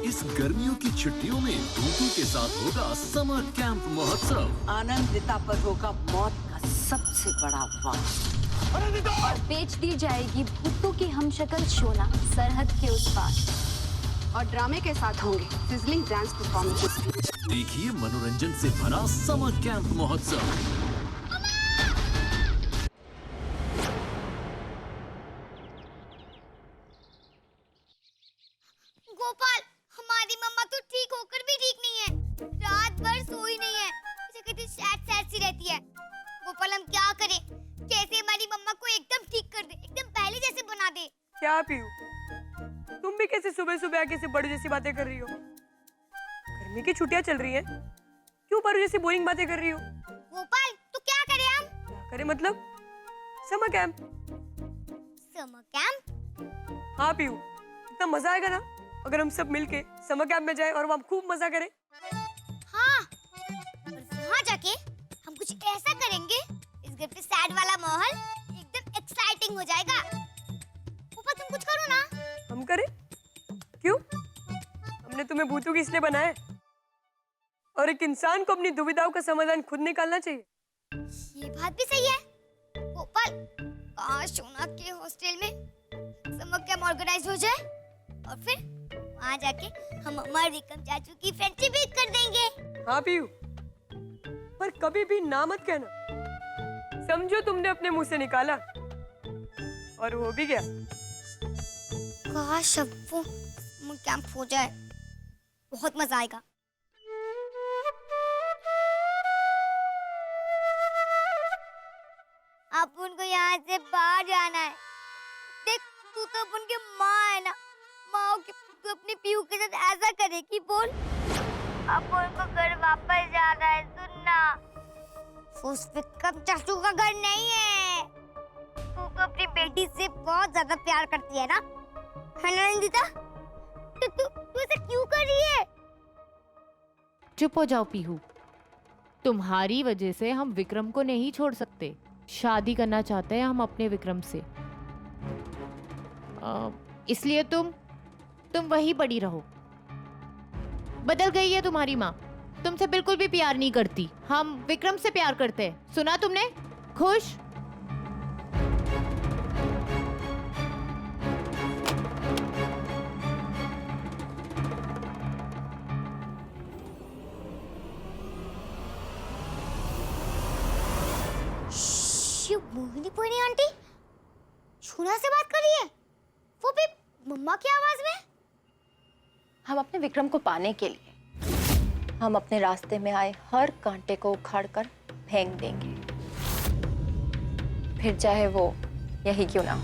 इस गर्मियों की छुट्टियों में भूतू के साथ होगा समर कैंप महोत्सव। आनंदिता पर होगा मौत का सबसे बड़ा वार। बेच दी जाएगी भूतों की हमशक्ल शोना सरहद के उस पार। और ड्रामे के साथ होंगे सिजलिंग डांस परफॉर्मेंसेस। देखिए मनोरंजन से भरा समर कैंप महोत्सव। गोपाल, हमारी मम्मा तो ठीक होकर भी ठीक नहीं है। रात भर सोई नहीं है। इसे कितनी सैड सैड सी रहती है। गोपाल, हम क्या करें? कैसे हमारी मम्मा को एकदम ठीक कर दे, एकदम पहले जैसे बना दे। क्या पीयू, तुम भी कैसे सुबह सुबह आके से बड़ू जैसी बातें कर रही हो? गर्मी की छुट्टियां चल रही हैं, क्यों बड़ू जैसी बोरिंग बातें कर रही हो? गोपाल, तो क्या करें हम? क्या करें मतलब? Summer camp. Summer camp? हाँ पीयू, इतना मजा आएगा ना अगर हम सब मिलके समर कैंप में जाएं और वहाँ खूब मजा करें। हाँ, और वहाँ जाके हम कुछ ऐसा करेंगे, इस घर पे सैड वाला माहौल एकदम एक्साइटिंग हो जाएगा। गोपाल, तुम कुछ करो ना। हम करें? क्यों? हमने तुम्हें भूतू की इसलिए बनाया है, और एक इंसान को अपनी दुविधाओं का समाधान खुद निकालना चाहिए। ये बात भी सही है। गोपाल, काश सोना के हॉस्टल में समर कैंप ऑर्गेनाइज हो जाए और फिर वहाँ जाके हम हमारे विक्रम चाचू की फ्रेंडशिप भी कर देंगे। हाँ पीयू, पर कभी भी ना मत कहना। समझो तुमने अपने मुंह से निकाला और वो भी गया। काश अब वो समर कैंप हो जाए, बहुत मजा आएगा। अब उनको यहाँ से बाहर जाना है। देख, तू तो अब उनकी माँ है ना, माँ की तू अपने पीयू के साथ ऐसा करेगी बोल। अब उनको घर वापस जाना है, सुनना। उस विक्रम चाचू का घर नहीं है। तू तो अपनी बेटी से बहुत ज्यादा प्यार करती है ना नंदिता? तू ऐसा क्यों कर रही है? चुप हो जाओ पीहू, तुम्हारी वजह से हम विक्रम को नहीं छोड़ सकते। शादी करना चाहते हैं हम अपने विक्रम से, इसलिए तुम वही बड़ी रहो। बदल गई है तुम्हारी माँ, तुमसे बिल्कुल भी प्यार नहीं करती। हम विक्रम से प्यार करते हैं, सुना तुमने? खुश? मोहिनी पोहिनी आंटी छुरा से बात कर रही है, वो भी मम्मा की आवाज में। हम अपने विक्रम को पाने के लिए हम अपने रास्ते में आए हर कांटे को उखाड़कर फेंक देंगे, फिर चाहे वो यही क्यों ना हो।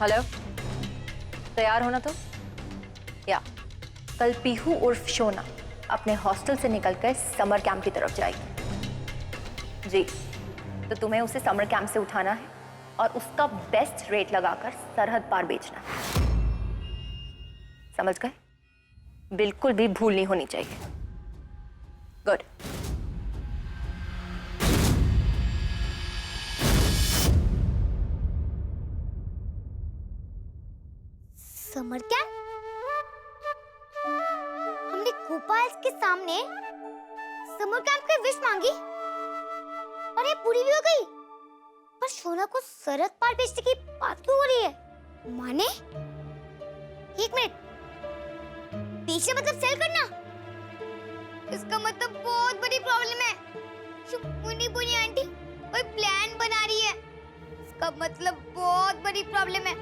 हेलो, तैयार होना तो? या कल पीहू उर्फ शोना अपने हॉस्टल से निकलकर समर कैंप की तरफ जाएगी। जी, तो तुम्हें उसे समर कैंप से उठाना है और उसका बेस्ट रेट लगाकर सरहद पार बेचना है। समझ गए? बिल्कुल भी भूल नहीं होनी चाहिए। गुड। Summer camp? हमने गोपाल के सामने समर कैंप की विश मांगी और ये पूरी भी हो गई, पर शोना को सरहद पार भेजने की बात क्यों हो रही है? माने? एक मिनट, बेचना मतलब सेल करना? इसका मतलब बहुत बड़ी प्रॉब्लम है। मुन्नी बुनी आंटी कोई प्लान बना रही है, इसका मतलब बहुत बड़ी प्रॉब्लम है।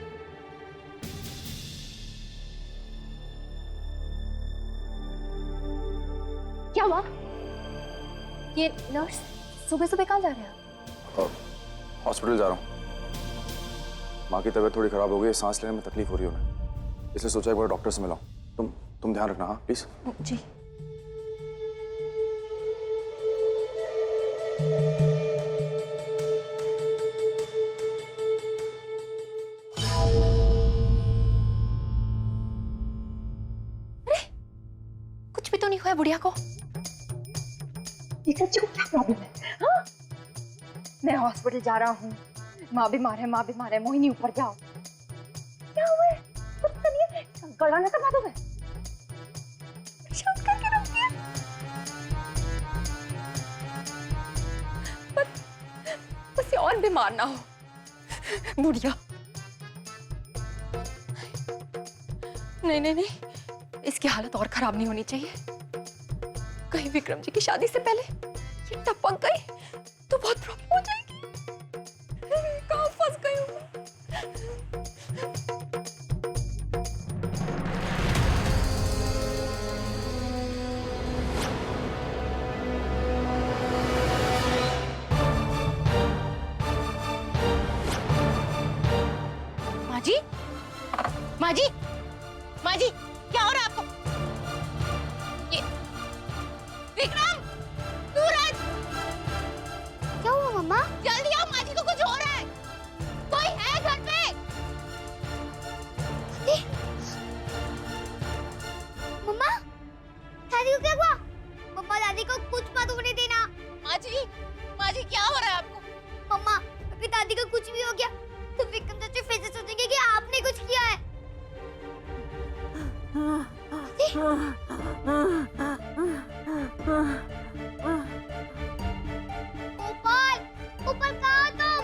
क्या हुआ? ये नर्स सुबह सुबह कहाँ जा रहे हैं? हॉस्पिटल जा रहा हूँ। माँ की तबीयत थोड़ी खराब हो गई है, सांस लेने में तकलीफ हो रही है उन्हें, इसलिए सोचा एक बार डॉक्टर से मिलाऊं। तुम ध्यान रखना, हाँ प्लीज। जी। अरे कुछ भी तो नहीं हुआ है बुढ़िया को? टीचर जी को क्या प्रॉब्लम है? हाँ? मैं हॉस्पिटल जा रहा हूँ, माँ बीमार है, मोहिनी ऊपर जाओ। क्या हुआ है? कुछ तो नहीं है, गला ना करवा दो मैं। शांत करके रखिए। बस ये और बीमार ना हो, बुढ़िया। नहीं, इसकी हालत और खराब नहीं होनी चाहिए। कहीं विक्रम जी की शादी से पहले ये टपक गई तो बहुत प्रॉब्लम हो जाएगी। कहाँ फंस गई हूँ मैं? माँ जी, क्या हो रहा है आपको? ये विक्रम, सूरज, क्या हुआ मम्मा? जल्दी आओ, माँ जी को कुछ हो रहा है। कोई है घर पे? मम्मा, दादी को क्या हुआ? मम्मा, दादी को कुछ मत होने देना। माँ जी क्या हो रहा है आपको? मम्मा, अगर दादी को कुछ भी हो गया तो विक्रम चाचा फिर से सोचेंगे कि आपने कुछ किया है। गोपाल, गोपाल कहाँ तुम?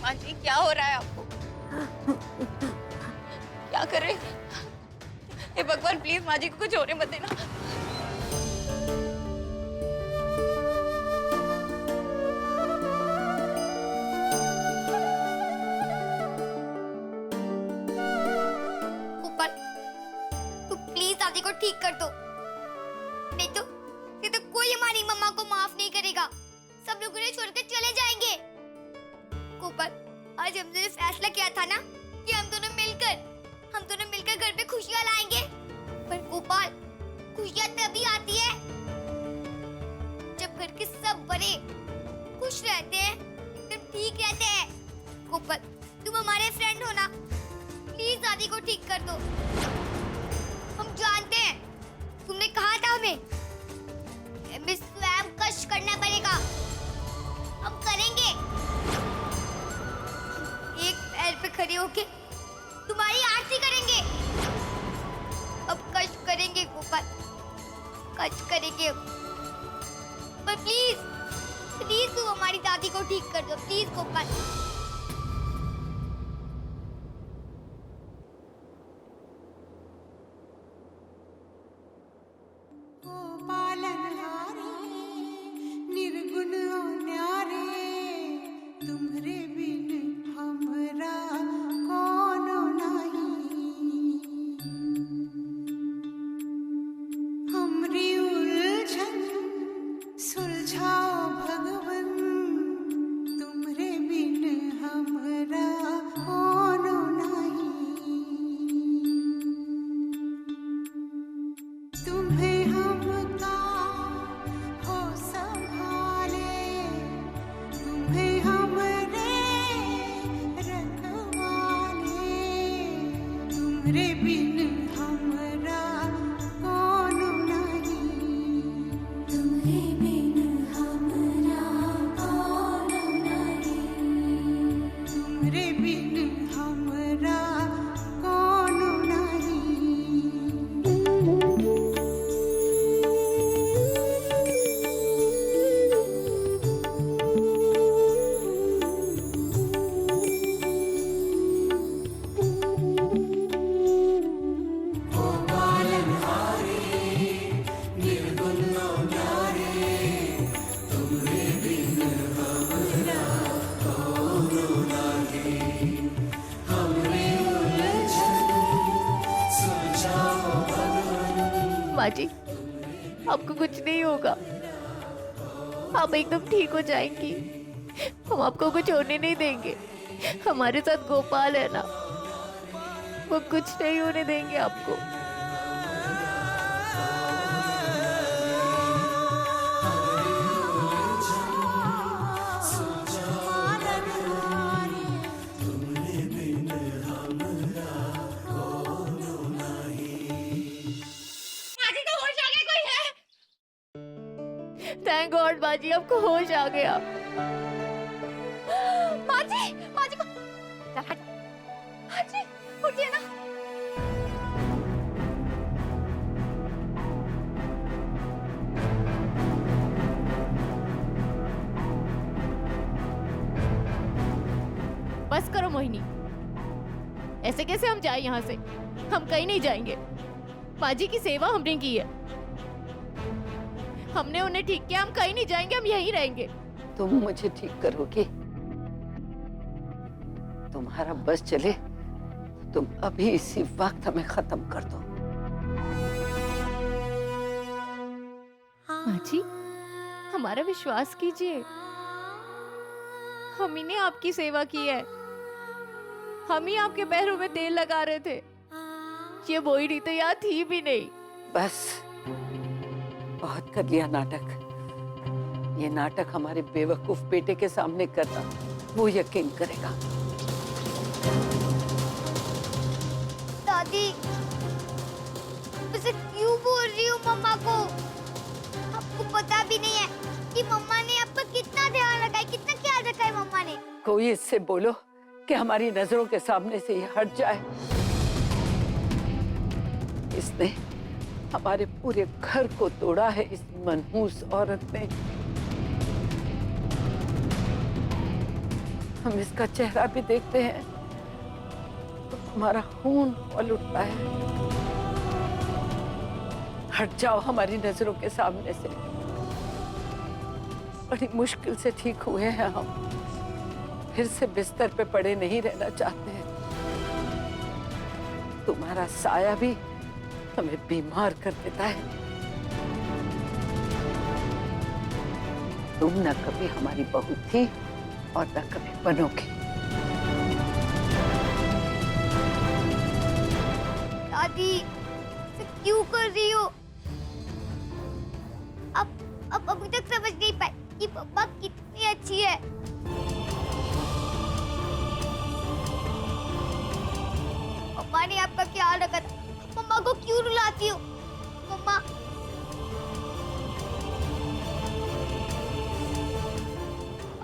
माँ जी क्या हो रहा है आपको? क्या कर रहे? हे भगवान, प्लीज माँ जी को कुछ होने मत देना। गोपाल, तू प्लीज दादी को ठीक कर दो, नहीं तो कोई हमारी मम्मा को माफ नहीं करेगा। सब लोग उन्हें छोड़कर चले जाएंगे। गोपाल, आज हमने फैसला किया था ना कि हम दोनों मिलकर घर पे खुशियां लाएंगे। पर गोपाल, खुशियां तभी आती है जब घर के सब बड़े खुश रहते हैं, एकदम ठीक रहते हैं। गोपाल, तुम हमारे फ्रेंड हो ना, प्लीज दादी को ठीक कर दो। हम जानते हैं तुमने कहा था हमें स्वयं कष्ट करना पड़ेगा, हम करेंगे। एक पैर पे खड़े होके तुम्हारी आरती करेंगे। अब कष्ट करेंगे गोपाल, कष्ट करेंगे। पर प्लीज तू हमारी दादी को ठीक कर दो, प्लीज गोपाल। निर्गुण न्यारे तुम्हरे बिन हमरा कोनो नहीं। हमरी उलझन सुलझाओ भगवन, तुम्हरे बिन हमरा कोनो नहीं। तुम्हें हमका हो संभाले, तुम्हें हमरे रखवाले, तुम्हरे बिन हमरा कोनो नहीं। तुम्हें बिन हमरा कोनो नहीं। तुम्हरे बिन हमरा कोनो नहीं। माँ जी, आपको कुछ नहीं होगा, आप एकदम ठीक हो जाएंगी। हम आपको कुछ होने नहीं देंगे। हमारे साथ गोपाल है ना, वो कुछ नहीं होने देंगे आपको। थैंक गॉड बाजी, आपको होश आ गया। माजी, माजी को चल हट। माजी उठिए ना। बस करो मोहिनी, ऐसे कैसे हम जाए यहाँ से? हम कहीं नहीं जाएंगे। बाजी की सेवा हमने की है, हमने उन्हें ठीक किया, हम कहीं नहीं जाएंगे, हम यहीं रहेंगे। तुम मुझे ठीक करोगे? तुम्हारा बस चले तुम अभी इसी वक्त हमें खत्म कर दो। बाजी, हमारा विश्वास कीजिए, हम ही ने आपकी सेवा की है, हम ही आपके पैरों में तेल लगा रहे थे। ये मोहिनी तो यहाँ थी भी नहीं। बस बहुत कर लिया नाटक। ये नाटक हमारे बेवकूफ बेटे के सामने करना, वो यकीन करेगा। दादी, मुझे क्यों बोल रही हो मम्मा को? आपको पता भी नहीं है कि मम्मा ने आपका कितना ध्यान रखा है, कितना ख्याल रखा है मम्मा ने। कोई इससे बोलो कि हमारी नजरों के सामने से ये हट जाए। इसने हमारे पूरे घर को तोड़ा है, इस मनहूस औरत ने। हम इसका चेहरा भी देखते हैं तो हमारा खून खौल उठता है। हट जाओ हमारी नजरों के सामने से। बड़ी मुश्किल से ठीक हुए हैं हम, फिर से बिस्तर पे पड़े नहीं रहना चाहते हैं। तुम्हारा साया भी हमें बीमार कर देता है। तुम न कभी हमारी बहू थी और न कभी बनोगी। दादी, क्यों कर रही हो? अब अभी तक समझ नहीं पाई कि मम्मा कितनी अच्छी है। मम्मा ने आपका ख्याल रखा था, मम्मा को क्यों रुलाती हो? मम्मा,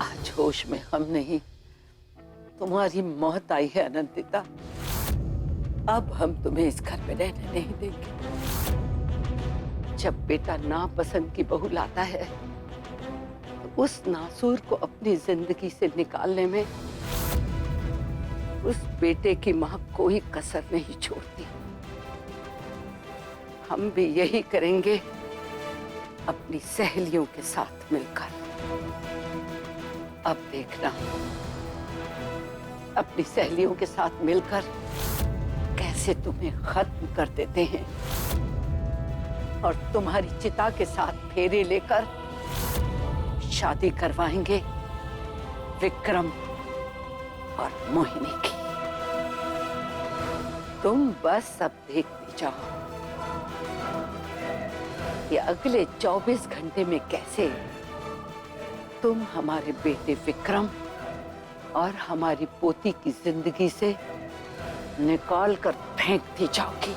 आज होश में हम नहीं, तुम्हारी मौत आई है अनंतिता। अब हम तुम्हें इस घर में रहने नहीं देंगे। जब बेटा नापसंद की बहू लाता है तो उस नासूर को अपनी जिंदगी से निकालने में उस बेटे की मां कोई कसर नहीं छोड़ती। हम भी यही करेंगे अपनी सहेलियों के साथ मिलकर। अब देखना, अपनी सहेलियों के साथ मिलकर कैसे तुम्हें खत्म कर देते हैं और तुम्हारी चिता के साथ फेरे लेकर शादी करवाएंगे विक्रम और मोहिनी की। तुम बस अब देखते जाओ कि अगले 24 घंटे में कैसे तुम हमारे बेटे विक्रम और हमारी पोती की जिंदगी से निकाल कर फेंक दी जाओगी।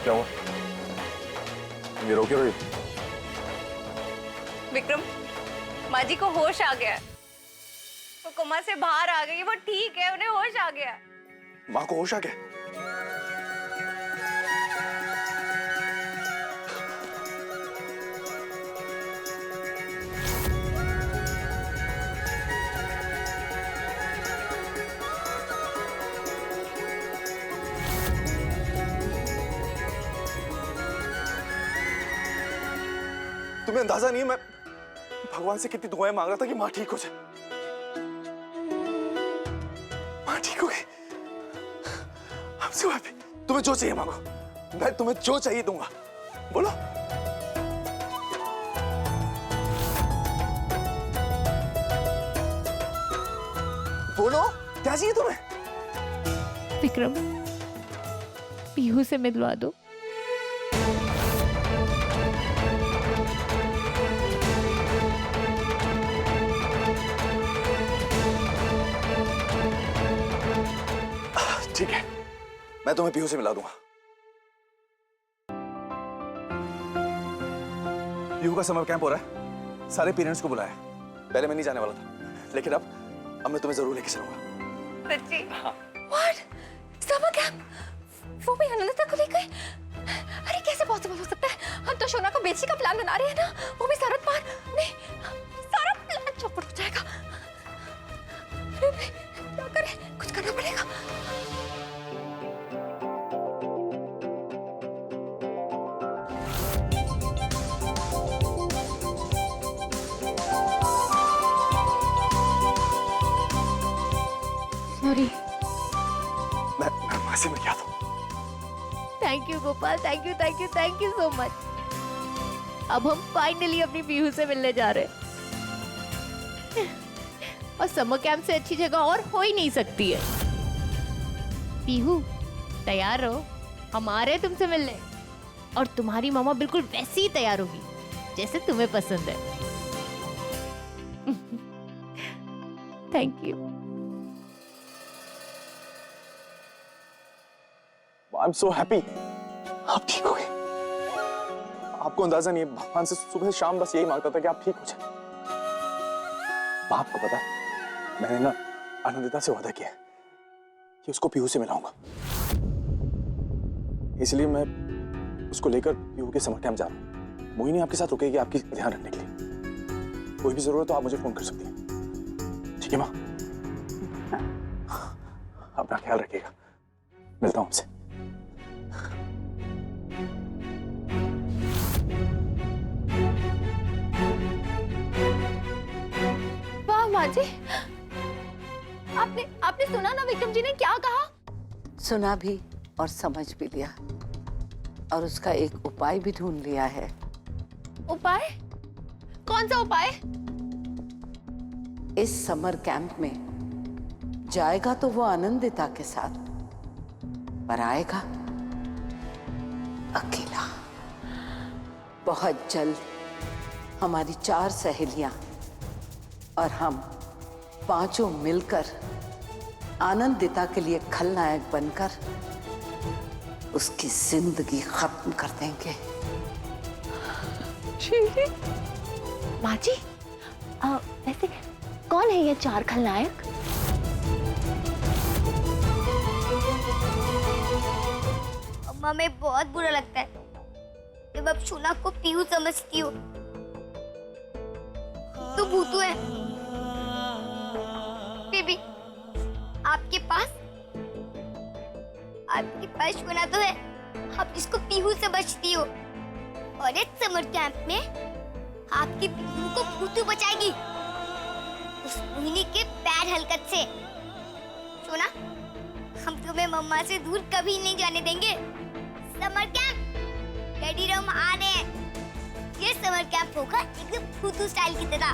क्या हुआ? ये रो क्यों रही? विक्रम, माँ जी को होश आ गया है, वो कोमा से बाहर आ गई, वो ठीक है, उन्हें होश आ गया। माँ को होश आ गया? तुम्हें अंदाजा नहीं है मैं भगवान से कितनी दुआएं मांग रहा था कि माँ ठीक हो जाए। माँ ठीक हो गई। हमसे हुआ भी। तुम्हें जो चाहिए मांगो, मैं तुम्हें जो चाहिए दूंगा। बोलो। बोलो, क्या चाहिए तुम्हें? विक्रम, पीहू से मिलवा दो। ठीक है, मैं तुम्हें पीहू से मिला दूंगा। पीहू का समर कैंप हो रहा है, सारे पेरेंट्स को बुलाया। पहले मैं नहीं जाने वाला था, लेकिन अब मैं तुम्हें जरूर लेके चलूंगा। सच्ची? What? Summer camp? वो भी अनंता को लेकर? अरे कैसे पॉसिबल हो सकता है? हम तो शोना को बेचने का प्लान बना रहे हैं ना। वो भी सरहद पार। नहीं, सारा प्लान चौपट हो जाएगा। अरे नहीं, क्या करें? कुछ करना पड़ेगा। सॉरी। मैं वहां से मिल गया था। Thank you Gopal, thank you so much. अब हम फाइनली अपनी पीहू से मिलने जा रहे हैं। और समर कैंप से अच्छी जगह और हो ही नहीं सकती है। पीहू तैयार रहो, हम आ रहे हैं तुमसे मिलने। और तुम्हारी मामा बिल्कुल वैसी ही तैयार होगी जैसे तुम्हें पसंद है। Thank you. I'm so happy. आप ठीक हो गए। आपको अंदाजा नहीं है, भगवान से सुबह शाम बस यही मांगता था कि आप ठीक हो जाए। बाप को पता है, मैंने ना आनंदिता से वादा किया है कि उसको पीहू से मिलाऊंगा। इसलिए मैं उसको लेकर पीहू के समर कैंप जा रहा हूँ। मोहिनी आपके साथ रुकेगी आपकी ध्यान रखने के लिए। कोई भी जरूरत तो आप मुझे फोन कर सकती हैं। ठीक है माँ? अपना ख्याल रखिएगा। मिलता हूँ आपसे। माँ जी, आपने सुना ना विक्रम जी ने क्या कहा? सुना भी और समझ भी लिया, और उसका एक उपाय भी ढूंढ लिया है। उपाय? कौन सा उपाय? इस समर कैंप में जाएगा तो वो आनंदिता के साथ, पर आएगा अकेला। बहुत जल्द हमारी 4 सहेलियां और हम पांचों मिलकर आनंदिता के लिए खलनायक बनकर उसकी जिंदगी खत्म कर देंगे। माँ जी, वैसे कौन है ये 4 खलनायक? अम्मा, मैं बहुत बुरा लगता है जब आप शोना को पीहू समझती हो। तो भूतू है, फिर भी आपके पास शोना तो है, आप इसको पीहू समझती हो। और इस समर कैंप में आपकी पीहू को भूतू बचाएगी उस मोहिनी के पैर हलकत से। शोना, हम तुम्हें मम्मा से दूर कभी नहीं जाने देंगे। समर कैंप रेडी रहो, हम आ रहे हैं। ये समर कैंप होगा एकदम भूतू स्टाइल की तरह।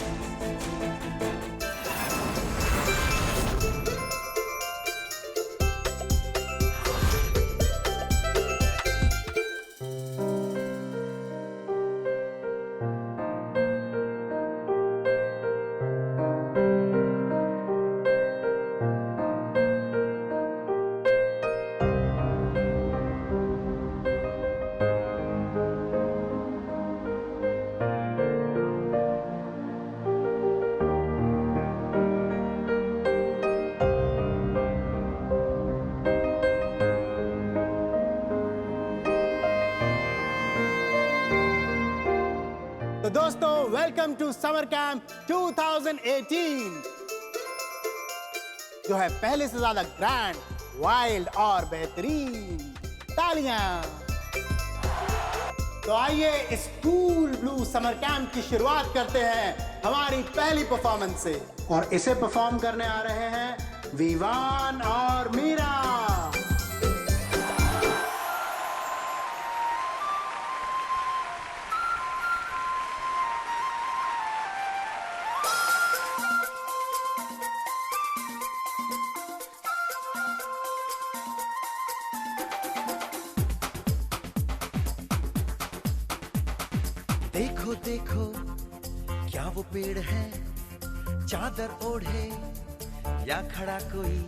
दोस्तों, वेलकम टू समर कैंप 2018, जो है पहले से ज्यादा ग्रैंड, वाइल्ड और बेहतरीन। तालियां। तो आइए इस कूल ब्लू समर कैंप की शुरुआत करते हैं हमारी पहली परफॉर्मेंस से। और इसे परफॉर्म करने आ रहे हैं विवान और मीरा। देखो देखो क्या वो पेड़ है, चादर ओढ़े या खड़ा कोई,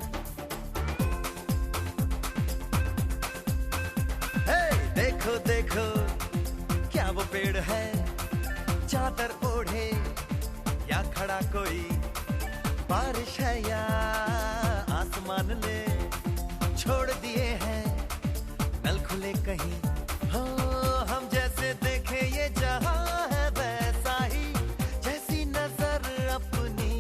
देखो देखो क्या वो पेड़ है, चादर ओढ़े या खड़ा कोई, बारिश है या आसमान ने छोड़ दिए हैं नल खुले कहीं। हो हम जैसे देखे ये जहां है वैसा ही, जैसी नजर अपनी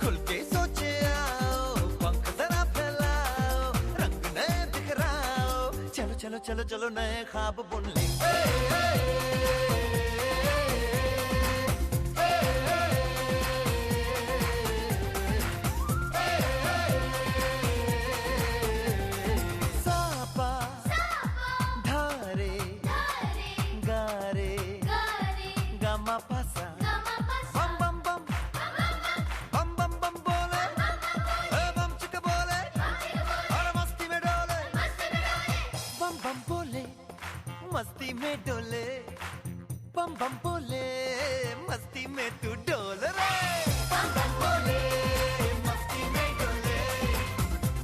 खुल के सोचे आओ, पंख जरा फैलाओ, रंग नए बिखराओ, चलो चलो चलो चलो नए ख्वाब बुन ले। मस्ती में डोले बम बम बोले, मस्ती में तू डोल रे, बम बम बोले मस्ती में डोले,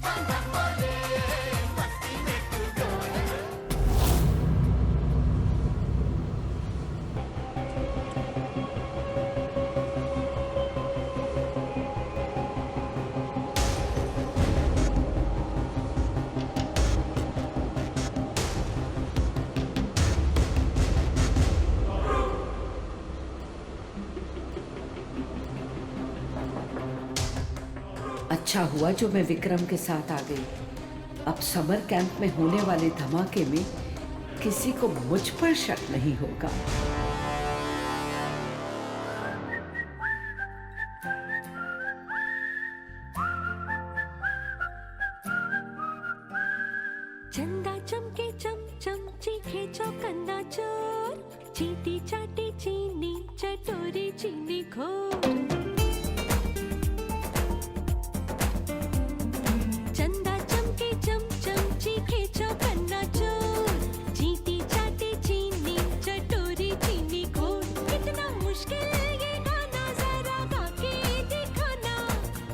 बम बम बोले मस्ती में तू डोल रे। अच्छा हुआ जो मैं विक्रम के साथ आ गई। अब समर कैंप में होने वाले धमाके में किसी को मुझ पर शक नहीं होगा। चंदा चमके चम चम चीखे चौकन्ना चोर, चीटी चाटी चीनी चटोरी चीनी खोर। चंदा चमके चम चम चीखे चौकन्ना चोर, चीटी चाटी चीनी चटोरी चीनी खोर। कितना मुश्किल ये गाना जरा गा के दिखाना।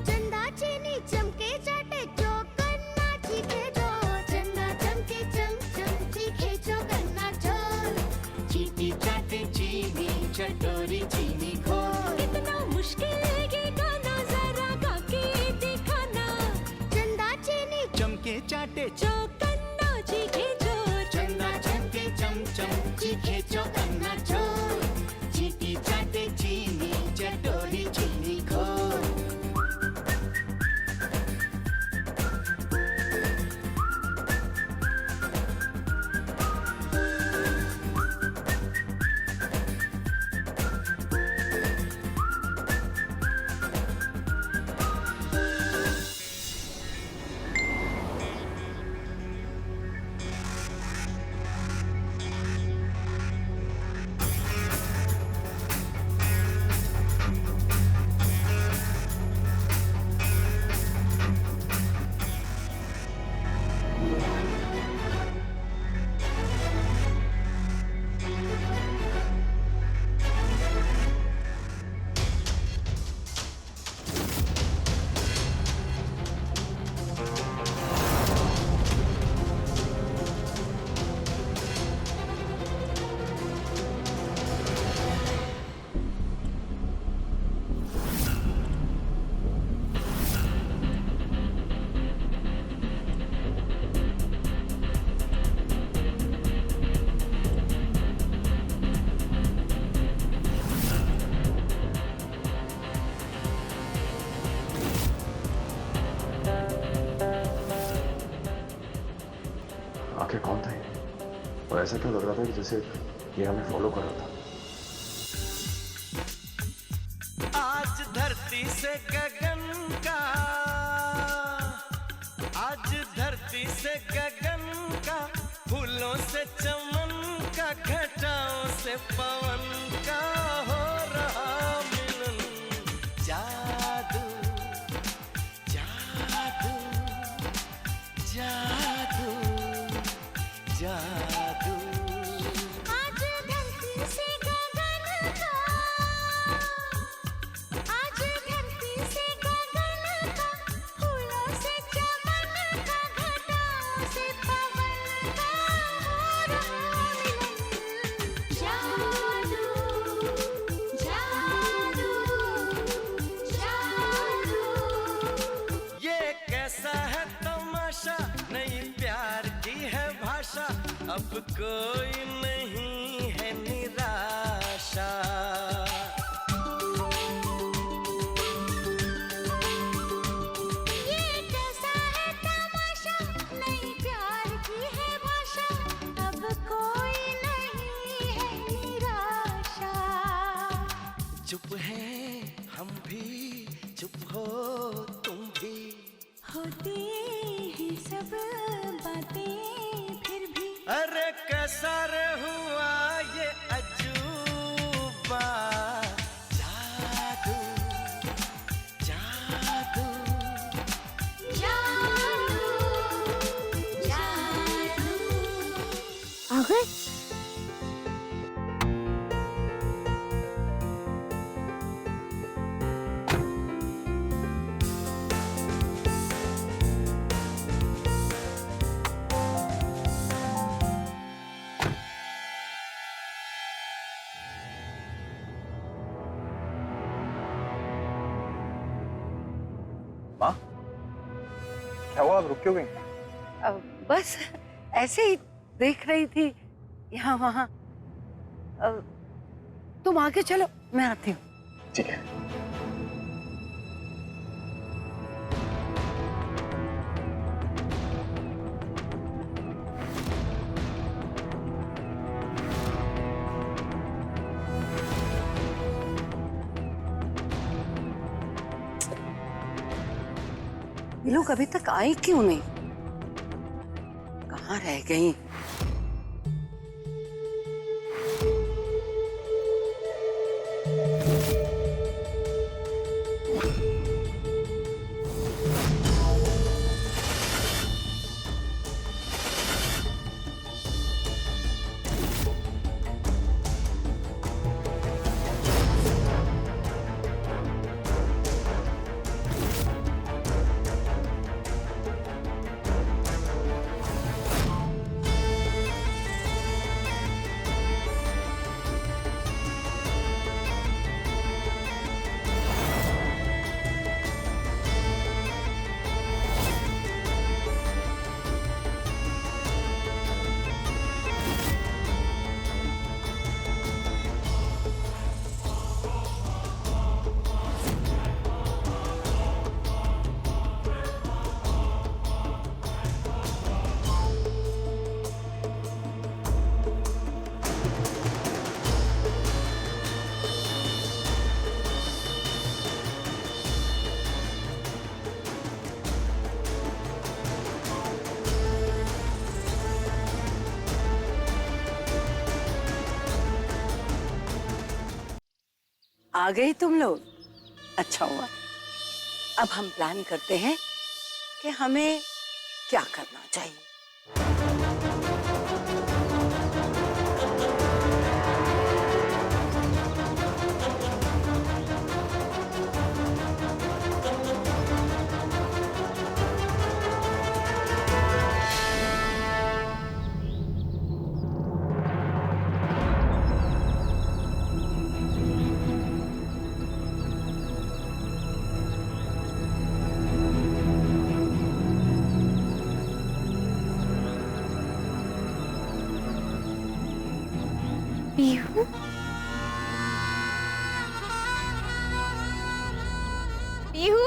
चंदा चीनी चमके चाटे चौकन्ना चीखे चोर, चंदा चमके चम चम चीखे चौकन्ना चोर, चीटी चाटी चीनी चटोरी चीनी खोर। कितना मुश्किल ये गाना जरा गा के दिखाना। चंदा चीनी चमके चाटे चौकन्ना चीखे चोर, चंदा चमके चम चम चीखे चौकन्ना चोर, चीटी चाटे चीनी चटोरी चीनी खोर। आखिर कौन था ये? और ऐसा क्यों लग रहा था कि जैसे ये हमें फॉलो कर रहा था? आज धरती से गगन का, आज धरती से गगन का, फूलों से चमन का, घटाओं से पवन का हो रहा मिलन। जादू जादू जादू जादू। आज धरती से गगन का, आज धरती से गगन का, फूलों से चमन का, घटाओं से पवन का अब कोई नहीं है निराशा। ये कैसा है तमाशा, नई प्यार की है भाषा, अब कोई नहीं है निराशा। चुप है हम भी, चुप हो तुम भी, होती ही सब बातें फिर भी। अरे कैसा रे हुआ ये अजूबा, जादू जादू आ गए? माँ, क्या हुआ? आप रुक क्यों गई? बस ऐसे ही देख रही थी यहाँ वहाँ। तुम आगे चलो, मैं आती हूँ। ठीक है। ये लोग अभी तक आए क्यों नहीं? कहाँ रह गई? आ गई तुम लोग? अच्छा हुआ। अब हम प्लान करते हैं कि हमें क्या करना चाहिए। Pihu, Pihu,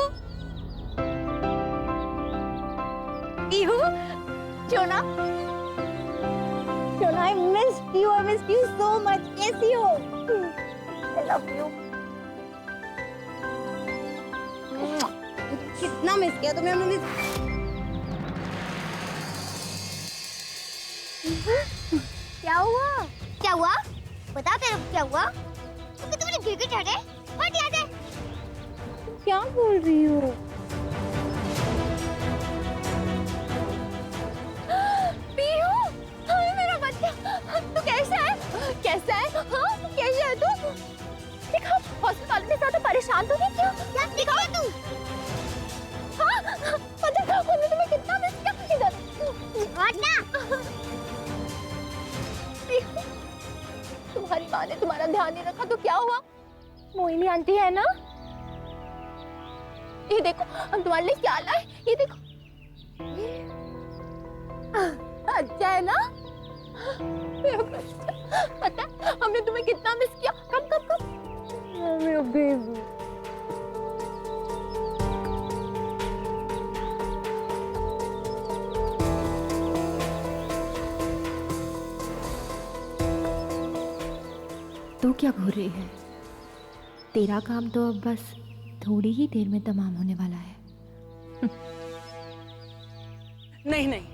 Pihu, Shona, Shona, I missed you so much. कैसी हो? I love you. कितना मिस किया तुम्हें हमने? क्या हुआ? क्या हुआ? बता तेरे को क्या हुआ? क्योंकि तुमने गिरगिट हटे, हट याद है? क्या बोल रही हो? पीहू, हाय मेरा बच्चा, तू कैसा है? कैसा है? हाँ, कैसा है तू? देखा, हॉस्पिटल में ज्यादा परेशान तो नहीं क्या? क्या दिखा तू? हाँ, पता है उन्होंने तुम्हें कितना मिस किया? इधर, हट ना। तुम्हारी माँ ने तुम्हारा ध्यान नहीं रखा तो क्या हुआ? मोहिनी आंटी है ना? ये देखो, हम तुम्हारे लिए क्या लाए? ये देखो, अच्छा है ना? पता है हमने तुम्हें कितना मिस किया। कम कम कम मेरा बेबी। तू क्या घूर रही है? तेरा काम तो अब बस थोड़ी ही देर में तमाम होने वाला है। नहीं नहीं,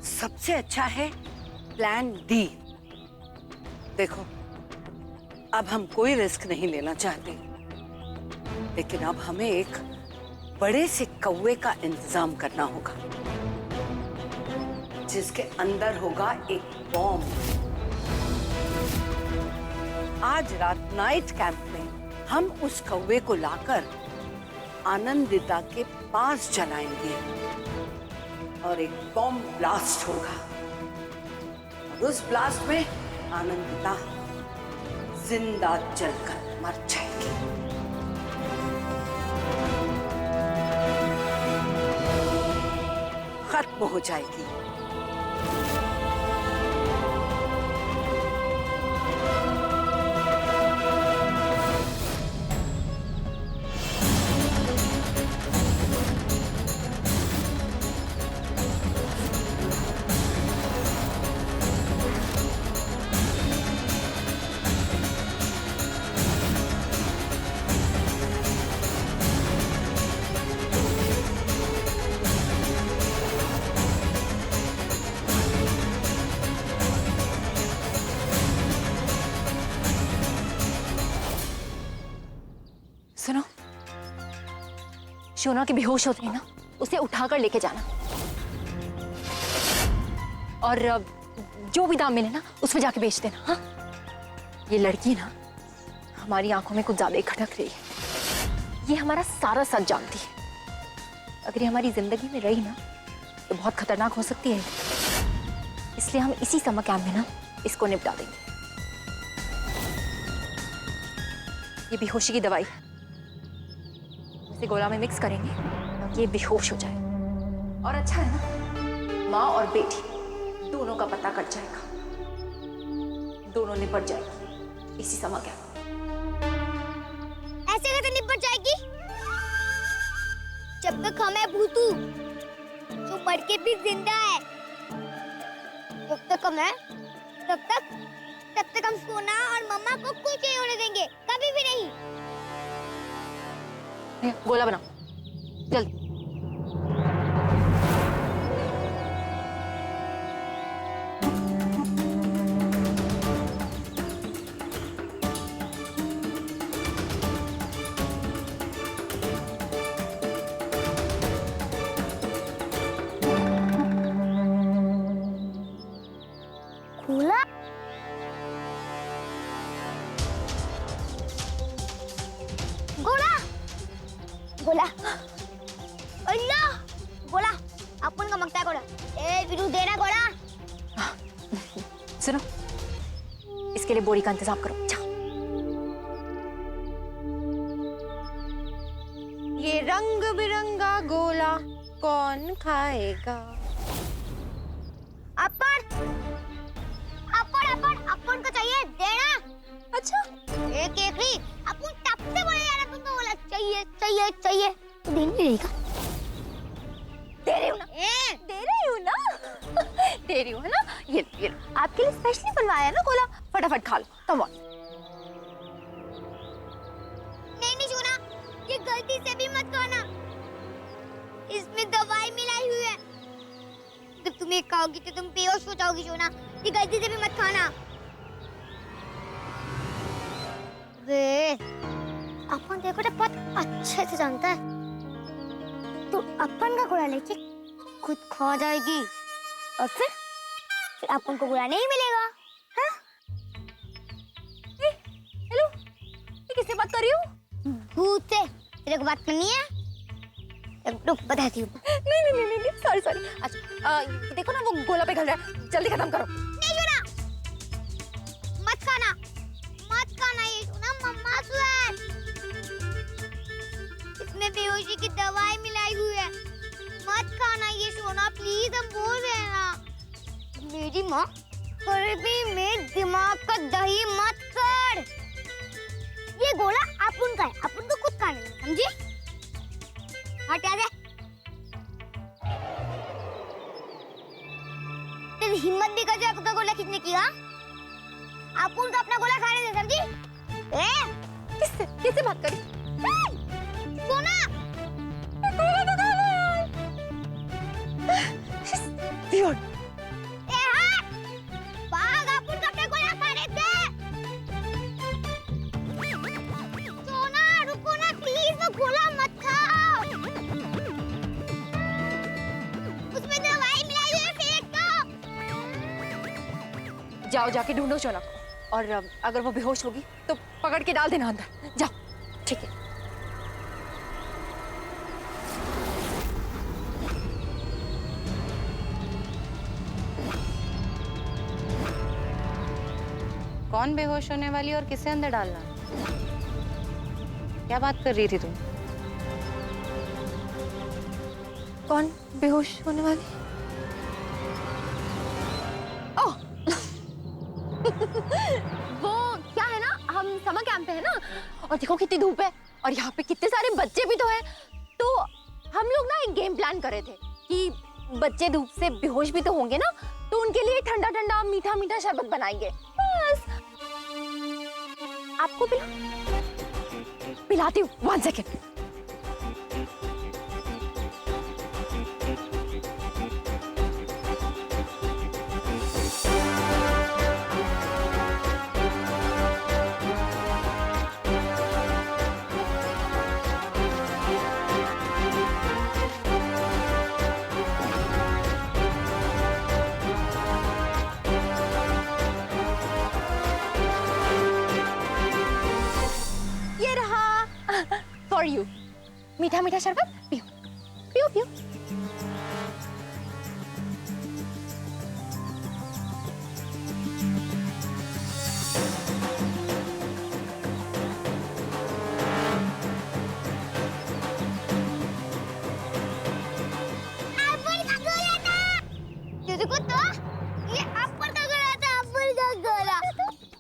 सबसे अच्छा है प्लान डी। देखो, अब हम कोई रिस्क नहीं लेना चाहते, लेकिन अब हमें एक बड़े से कौवे का इंतजाम करना होगा, जिसके अंदर होगा एक बॉम्ब। आज रात नाइट कैंप में हम उस कौवे को लाकर आनंदिता के पास जलाएंगे और एक बॉम्ब ब्लास्ट होगा। और उस ब्लास्ट में आनंदिता जिंदा जलकर मर जाएगी। खत्म हो जाएगी। सुनो, शोना की बेहोश होती है ना, उसे उठाकर लेके जाना और जो भी दाम मिले ना उसमें जाके बेच देना। हाँ, ये लड़की ना हमारी आंखों में कुछ ज्यादा ही खटक रही है। ये हमारा सारा सच जानती है। अगर ये हमारी जिंदगी में रही ना तो बहुत खतरनाक हो सकती है। इसलिए हम इसी समर कैंप में ना इसको निपटा देंगे। ये बेहोशी की दवाई है, इसे गोला में मिक्स करेंगे ताकि ये बेहोश हो जाए। और अच्छा है ना, माँ और बेटी दोनों का पता कट जाएगा, दोनों निपट जाएगी इसी समय क्या। ऐसे कैसे निपट जाएगी? जब तक हमें भूतू जो मर के भी जिंदा है, जब तक हमें तब तक हम सोना और मम्मा को कुछ नहीं होने देंगे, कभी भी नहीं। गोला बनाओ जल्दी। गोला गोला गोला अल्लाह गोला अपन का मगता गोला ए बिरु देना गोला। सुनो, इसके लिए बोरी का इंतजाम करो। जाओ। ये रंग बिरंगा गोला कौन खाएगा? अपन अपन अपन अपन को चाहिए देना। अच्छा एक एक ही अपन तब से बोले यार, तुमको बोला चाहिए चाहिए चाहिए तो दिन नहीं रहेगा। दे रही हूँ ना, दे रही हूँ ना, दे रही हूँ है ना। ये लो, आपके लिए स्पेशली बनवाया है ना गोला, फटाफट खा लो। Come on. नहीं सोना, ये गलती से भी मत खाना, इसमें दवाई मिलाई हुई है। जब तुम ये खाओगी तो तुम बेहोश हो जाओगी सोना, ये गलती से भी मत खाना। वे अपन देखो तो बहुत अच्छे से जानता है, तो अपन का गोला लेके खुद खा जाएगी और फिर अपन को गोला नहीं मिलेगा। हाँ? हेलो, ये किससे बात कर रही हो? भूत से। तेरे को बात करनी है? रुक बताती हूँ। नहीं, सॉरी। अच्छा, देखो ना वो गोला पिघल रहा है, जल्दी खत्म करो। नहीं सोना, मत खाना ये सोना, मम्मा स्वेट, इसमें बेहोशी की दवाई मिलाई हुई है, मत खाना ये सोना प्लीज, हम बोल रहे हैं ना। मेरी माँ गर्मी में दिमाग का दही मत कर। ये गोला अपन का है, अपन को खुद खाना है, समझी? हट आ जा। तेरी हिम्मत भी कर जाए तो गोला खींचने की, हाँ? अपन को अपना गोला खाने दे, समझी? किससे बात करी? सोना जाओ जाके ढूंढो शोना को, और अगर वो बेहोश होगी तो पकड़ के डाल देना अंदर। जाओ। ठीक है। कौन बेहोश होने वाली और किसे अंदर डालना? क्या बात कर रही थी तुम? कौन बेहोश होने वाली? ओह वो क्या है ना, हम समर कैंप पे है ना, और देखो कितनी धूप है और यहाँ पे कितने सारे बच्चे भी तो हैं, तो हम लोग ना एक गेम प्लान कर रहे थे कि बच्चे धूप से बेहोश भी तो होंगे ना, तो उनके लिए ठंडा ठंडा मीठा मीठा शरबत बनाएंगे। बस आपको पिलाती हूँ। 1 सेकेंड। फॉर यू मीठा मीठा शरबत, पियो पियो पियो।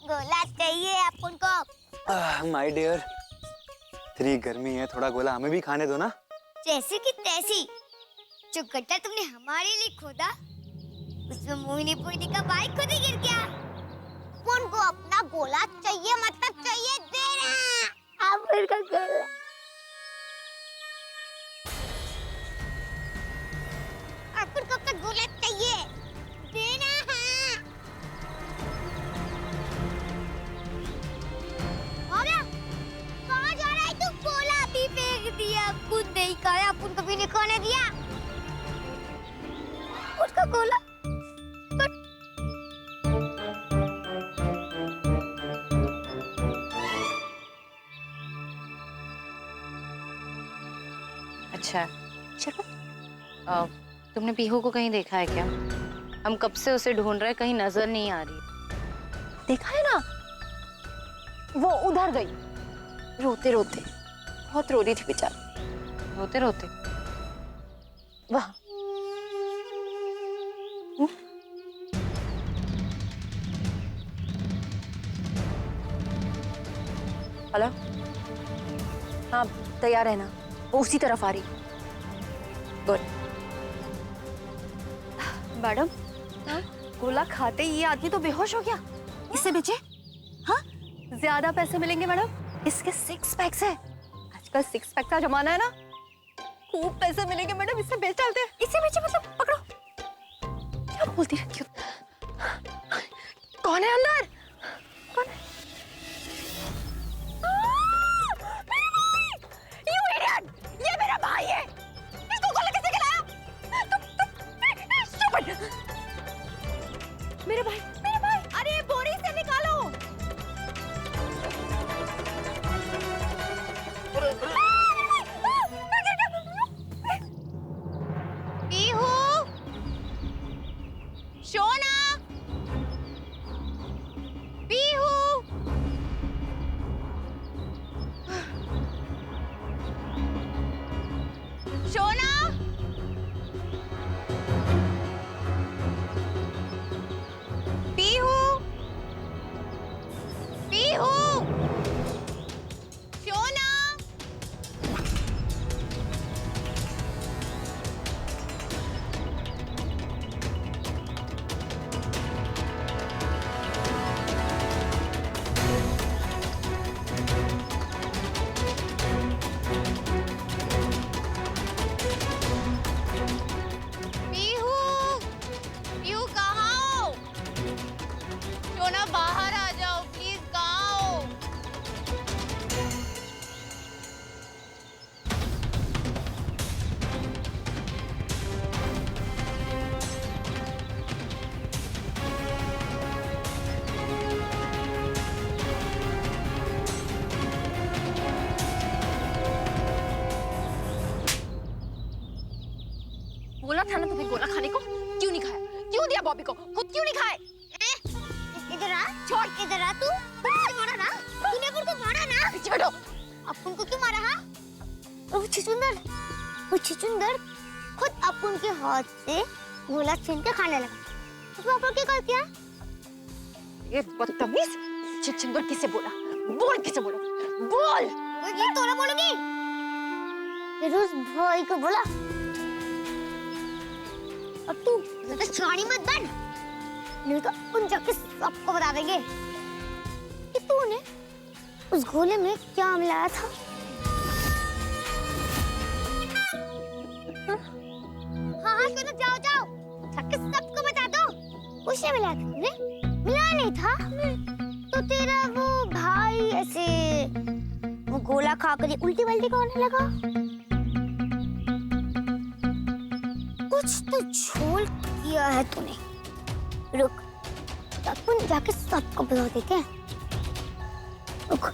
गोला चाहिए अपन को। माय डियर, इतनी गर्मी है, थोड़ा गोला हमें भी खाने दो ना। जैसे कि तैसी, जो गड्ढा तुमने हमारे लिए खोदा, उसमें मोहिनी का बाइक खुद ही गिर गया। उनको अपना गोला चाहिए, मतलब चाहिए देना। अब फिर का गोला। अपन को अपना गोला चाहिए देना है। हो गया? कहाँ जा रहा है तू? गोला भी फेंक दिया, खुद नहीं खाया, अपन कभी नहीं खाने दिया। उसका गोला अच्छा, चलो। तुमने पीहू को कहीं देखा है क्या? हम कब से उसे ढूंढ रहे, कहीं नजर नहीं आ रही। देखा है ना, वो उधर गई रोते रोते, बहुत रो रही थी बेचारी। रोते रोते? वाह। हेलो, हाँ तैयार है ना, वो उसी तरफ आ रही। गुड। मैडम, गोला खाते ही ये आदमी तो बेहोश हो गया। इससे बेचे? हाँ, ज्यादा पैसे मिलेंगे मैडम। इसके 6 पैक्स है, आजकल 6 पैक का जमाना है ना, खूब पैसे मिलेंगे मैडम। इससे बेच डालते हैं। इससे बेचे मतलब पकड़ो। क्या बोलती रहती हो? कौन है अंदर? कौन है? You idiot! ये मेरा भाई है। इसको गोला किसने खिलाया? Stupid! मेरे भाई, अरे बोरी से निकालो। पीहू, शोना, पीहू। शोना, पीहू। बोला था ना तुम्हें गोला खाने को, क्यों नहीं खाया? क्यों दिया बॉबी को? खुद क्यों नहीं खाए? इधर आ, छोड़ इधर आ, तू मारा ना, तूने अपन को मारा ना। पीछे हटो। अपन को क्यों मारा? हाँ, वो छुचुंदर खुद अपन के हाथ से गोला छीन के खाने लगा। तो अपन क्या कर किया? ये बदतमीज, छुचुंदर किसे बोला? बोल किसे बोला? बोल। ये तो ना बोलूंगी। ये रोज भाई को बोला। अब तू ज़्यादा शानी मत बन, नहीं तो उन जाके सबको बता देंगे कि तूने उस गोले में क्या मिलाया था। हाँ, चलो जाओ जाके सबको बता दो। कुछ नहीं मिलाया था तुमने? मिला नहीं था तो तेरा वो भाई ऐसे वो गोला खाकर उल्टी वल्टी होने लगा। कुछ तो झोल किया है तूने। रुक, अपन जाके सबको बता देते हैं। रुक।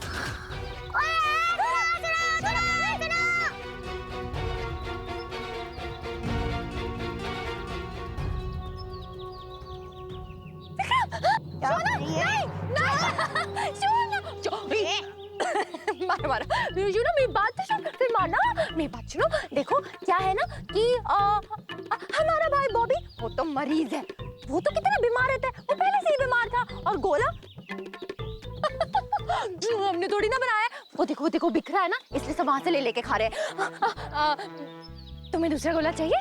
मारा यूनो मेरी बात तो सुन, फिर मारना। मेरी बात सुनो, देखो क्या है ना कि हमारा भाई बॉबी वो तो मरीज है, वो तो कितना बीमार रहता है, वो पहले से ही बीमार था। और गोला जो हमने थोड़ी ना बनाया है, वो देखो देखो बिखरा है ना, इसलिए सब वहां से ले लेके खा रहे हैं। तुम्हें दूसरा गोला चाहिए?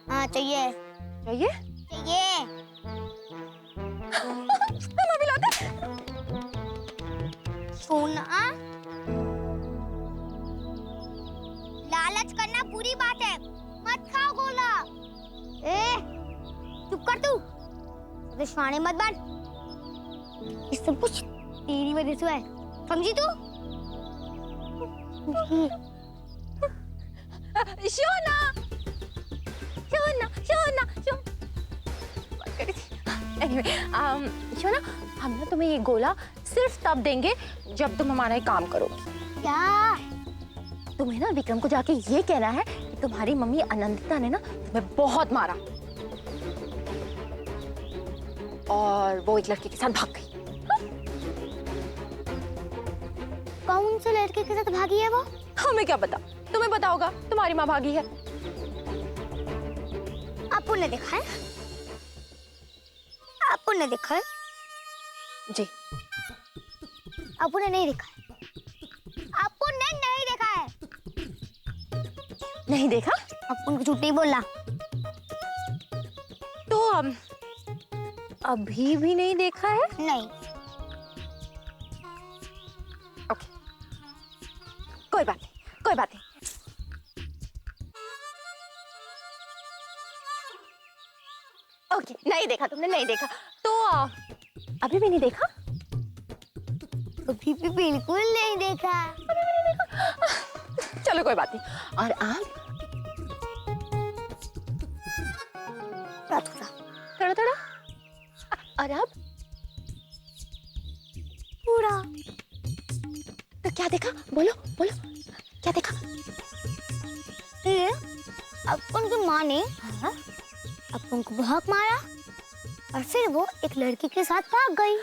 हाँ चाहिए। चाहिए? चाहिए। मैं भी लाते। सोना, लालच करना बुरी बात है, मत खाओ गोला। चुप कर तू, दुश्मनी मत बन। ये सब कुछ तेरी वजह से है, समझी तू? शोना, शोना, शोना, Anyway, शोना, हम ना तुम्हें ये गोला सिर्फ तब देंगे जब तुम हमारा काम करोगी। क्या? तुम्हें ना विक्रम को जाके ये कहना है कि तुम्हारी मम्मी अनंतिता ने ना तुम्हें बहुत मारा और वो एक लड़के के साथ भाग गई। कौन से लड़के के साथ भागी है वो? हमें क्या पता, तुम्हें पता होगा, तुम्हारी माँ भागी है। आपको ने देखा है? आपको ने देखा है? जी। आपको ने नहीं देखा है? आपको ने नहीं देखा है? नहीं देखा? आपको झूठ नहीं बोलना। तो अभी भी नहीं देखा है? नहीं। ओके, कोई बात नहीं, कोई बात नहीं। ओके, नहीं देखा तुमने, नहीं देखा तो अभी भी नहीं देखा? अभी भी बिल्कुल नहीं देखा। चलो कोई बात नहीं। और आप? थोड़ा थोड़ा। और अब? पूरा। तो क्या देखा? बोलो बोलो, क्या देखा? अपन की माँ ने अपन को बहुत मारा और फिर वो एक लड़की के साथ भाग गई।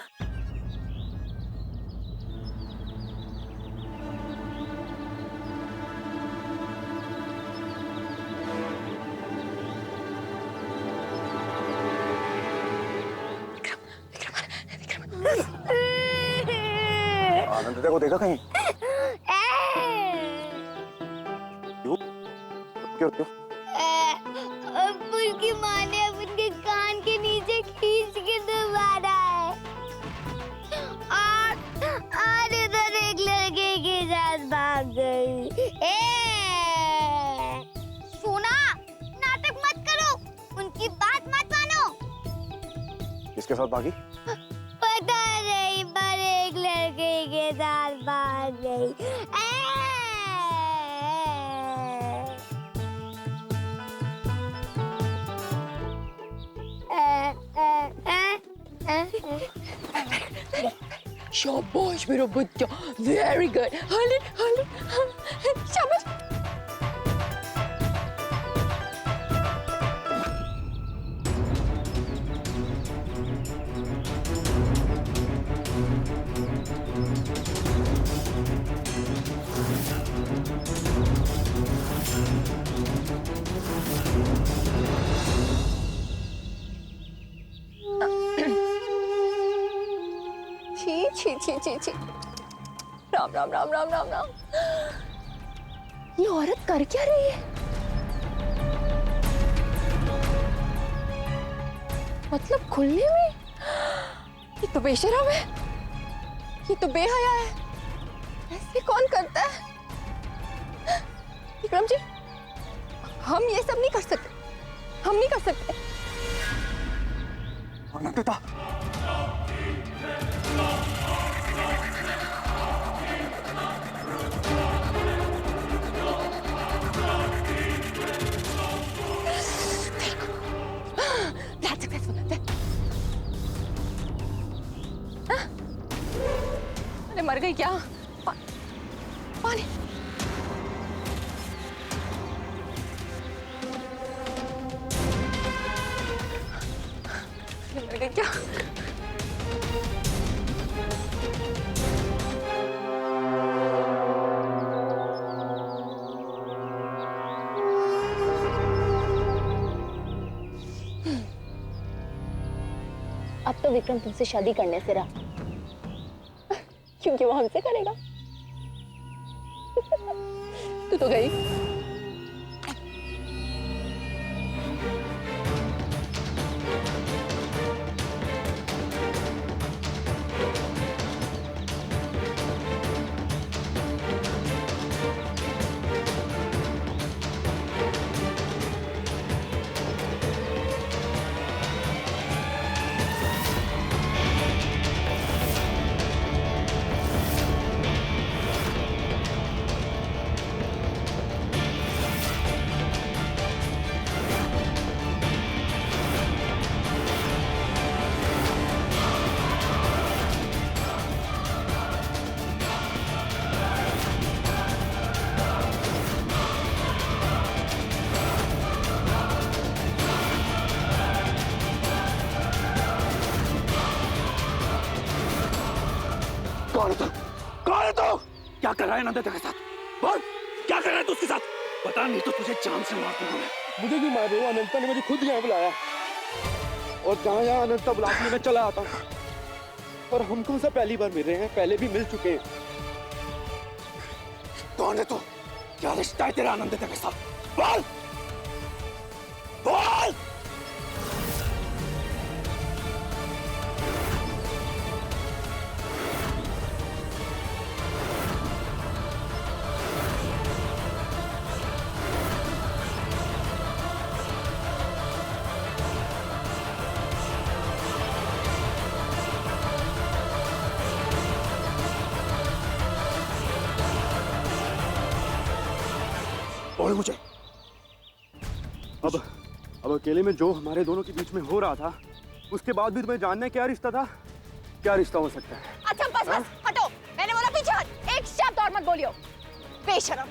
आनंदिता को देखा कहीं? क्यों क्यों? अपन की माँ ने अपन के कान के नीचे खींच के दबाना है और इधर एक लड़के के साथ भाग गई। सोना, नाटक मत करो, उनकी बात मत मानो। किसके साथ भागी? पता नहीं, पर एक लड़के के साथ भाग गई। शाबाश मेरा बच्चा, वेरी गुड। हले हले, शाबाश। छी छी छी। राम राम राम राम राम राम। ये औरत कर क्या रही है? मतलब खुलने में? ये तो बेशरम है, ये तो बेहया है। ऐसे कौन करता है? विक्रम जी, हम ये सब नहीं कर सकते, हम नहीं कर सकते। अनंतता, अरे मर गई क्या? पानी। मर गई क्या? अब तो विक्रम तुमसे शादी करने से रहा, क्योंकि वो हमसे करेगा। तू तो गई। कौन है तू? कौन है तू? क्या कर रहा है नंदिता के साथ? बोल, क्या कर रहा है तू उसके साथ? बता, नहीं तो तुझे जान से मार दूंगा मैं। मुझे क्यों मार रहे हो? अनंता ने मुझे खुद यहाँ बुलाया और जहाँ जहाँ अनंता बुलाती है मैं चला आता हूँ। और हम कौन सा पहली बार मिल रहे हैं, पहले भी मिल चुके हैं। कौन है तू? क्या रिश्ता है तेरा अनंतिता के साथ? बोल, बोल। बोल मुझे। अब अकेले में जो हमारे दोनों के बीच में हो रहा था, उसके बाद भी तुम्हें जानना है क्या रिश्ता था? क्या रिश्ता हो सकता है? अच्छा बस बस हटो, मैंने बोला पीछे हट, एक शब्द और मत बोलियो, बेशरम।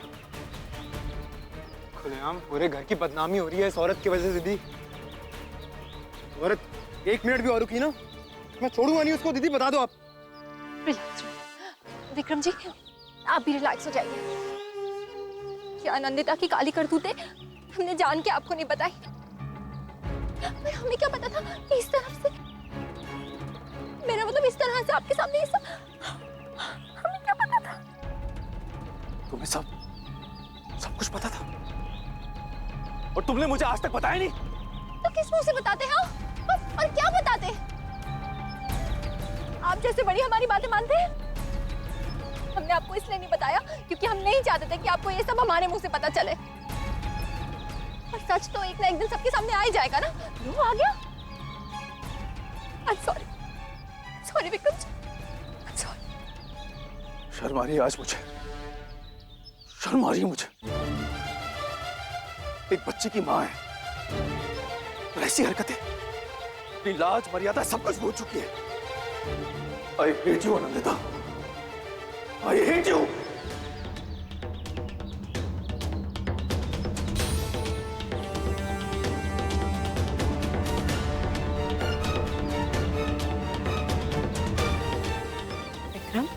खुलेआम पूरे घर की बदनामी हो रही है इस औरत की वजह से। दीदी, औरत 1 मिनट भी और रुकी ना, मैं छोड़ूंगा नहीं उसको। दीदी बता दो आप। रिलैक्स विक्रम जी, आप भी रिलैक्स हो जाइए। क्या नंदिता की काली करतूतें हमने जान के आपको नहीं बताई? पर हमें क्या पता था कि इस तरफ से, मेरा मतलब इस तरह से आपके सामने ये सब, हमें क्या पता था? तुम्हें सब कुछ पता था और तुमने मुझे आज तक बताया नहीं। तो किस मुंह से बताते हैं? और क्या बताते? आप जैसे बड़ी हमारी बातें मानते हैं। हमने आपको इसलिए नहीं बताया क्योंकि हम नहीं चाहते थे कि आपको ये सब हमारे मुंह से पता चले। और सच तो एक ना एक दिन सबके सामने आ ही जाएगा ना। वो आ गया। Sorry Vikram ji, sorry. शर्म आ रही है आज मुझे, शर्म आ रही है मुझे। एक बच्चे की माँ है और ऐसी हरकतें, अपनी लाज मर्यादा सब कुछ भूल चुकी है। I hate you Anandita, I hate you! Vikram,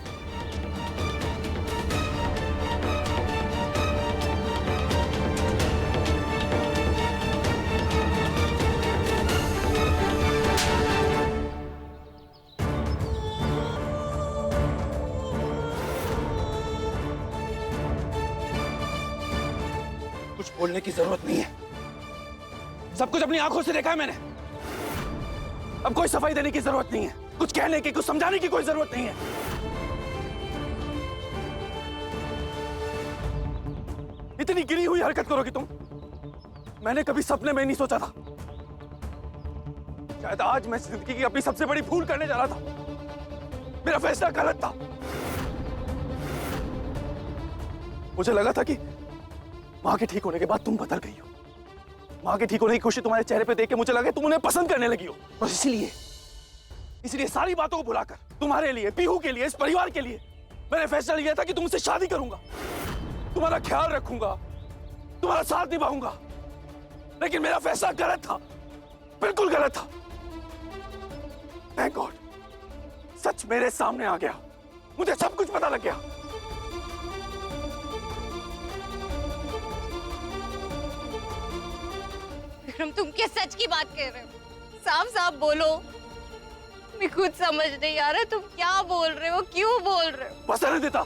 कुछ बोलने की जरूरत नहीं है, सब कुछ अपनी आंखों से देखा है मैंने। अब कोई सफाई देने की जरूरत नहीं है, कुछ कहने की, कुछ समझाने की कोई जरूरत नहीं है। इतनी गिरी हुई हरकत करोगी तुम, मैंने कभी सपने में नहीं सोचा था। शायद आज मैं जिंदगी की अपनी सबसे बड़ी भूल करने जा रहा था। मेरा फैसला गलत था। मुझे लगा था कि मां के ठीक होने के बाद तुम बदल गई हो। मां के ठीक होने की खुशी तुम्हारे चेहरे पे देख के मुझे लगा तुम उन्हें पसंद करने लगी हो। और इसलिए सारी बातों को भुलाकर तुम्हारे लिए, पीहू के लिए, इस परिवार के लिए मैंने फैसला लिया था कि तुमसे शादी करूंगा, तुम्हारा ख्याल रखूंगा, तुम्हारा साथ निभाऊंगा। लेकिन मेरा फैसला गलत था, बिल्कुल गलत था। थैंक गॉड, सच मेरे सामने आ गया, मुझे सब कुछ पता लग गया। विक्रम, तुम किस सच की बात कह रहे हो? साफ साफ बोलो, मैं खुद समझ नहीं आ रहा तुम क्या बोल रहे हो, क्यों बोल रहे हो। बस रहने देता,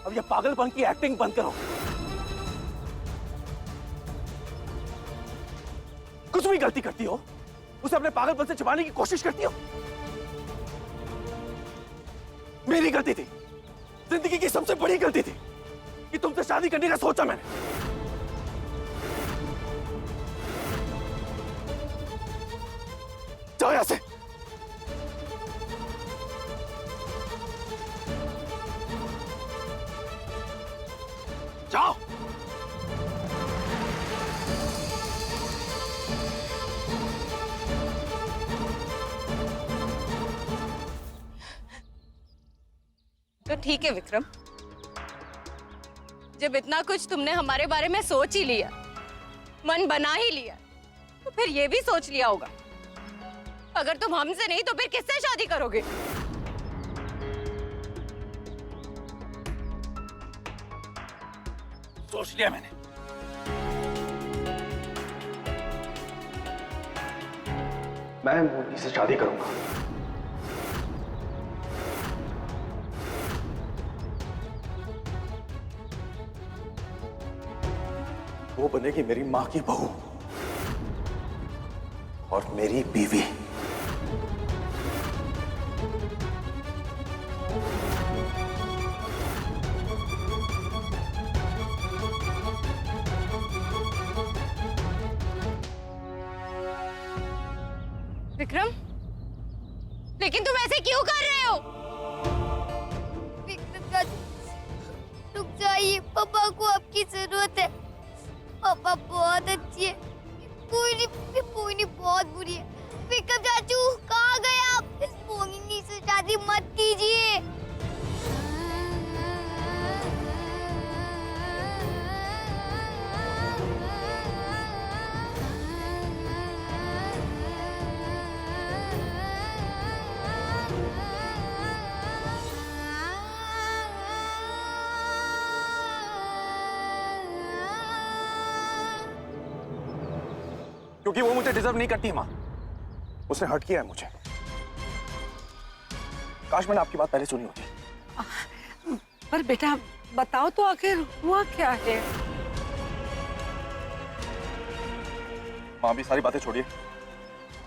अब ये पागलपन की एक्टिंग बंद करो। कुछ भी गलती करती हो उसे अपने पागलपन से छुपाने की कोशिश करती हो। मेरी गलती थी, जिंदगी की सबसे बड़ी गलती थी कि तुमसे शादी करने का सोचा मैंने। जाओ यहां से। जाओ। तो ठीक है विक्रम, जब इतना कुछ तुमने हमारे बारे में सोच ही लिया, मन बना ही लिया, तो फिर ये भी सोच लिया होगा अगर तुम हमसे नहीं तो फिर किससे शादी करोगे? सोच लिया मैंने। मैं मोहिनी से शादी करूंगा। वो बनेगी मेरी मां की बहू और मेरी बीवी। विक्रम, लेकिन तुम ऐसे क्यों कर रहे हो? रुक जाइए, पापा को आपकी जरूरत है। पापा बहुत अच्छी है। कोई नहीं बहुत बुरी है। विक्रम चाचू कहाँ गए आप? इस मोहिनी से शादी मत कीजिए। क्योंकि वो मुझे डिजर्व नहीं करती माँ, उसने हर्ट किया है मुझे। काश मैंने आपकी बात पहले सुनी होती। पर बेटा बताओ तो आखिर हुआ क्या है? माँ भी सारी बातें छोड़िए,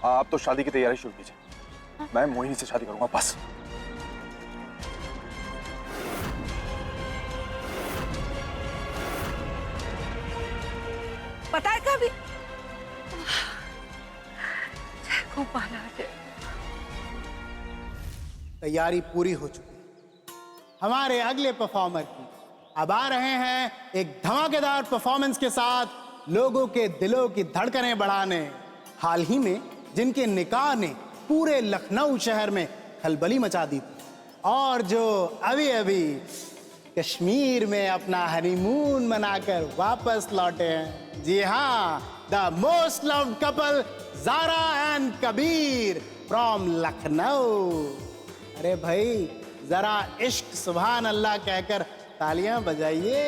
आप तो शादी की तैयारी शुरू कीजिए। मैं मोहिनी से शादी करूंगा बस। पता है कभी तैयारी पूरी हो चुकी है हमारे अगले परफॉर्मर की। अब आ रहे हैं एक धमाकेदार परफॉर्मेंस के साथ लोगों के दिलों की धड़कनें बढ़ाने। हाल ही में जिनके निकाह ने पूरे लखनऊ शहर में खलबली मचा दी थी और जो अभी अभी कश्मीर में अपना हनीमून मनाकर वापस लौटे हैं। जी हाँ, the most loved couple Zara and Kabir from Lucknow. अरे भाई जरा इश्क सुभान अल्लाह कहकर तालियां बजाइए।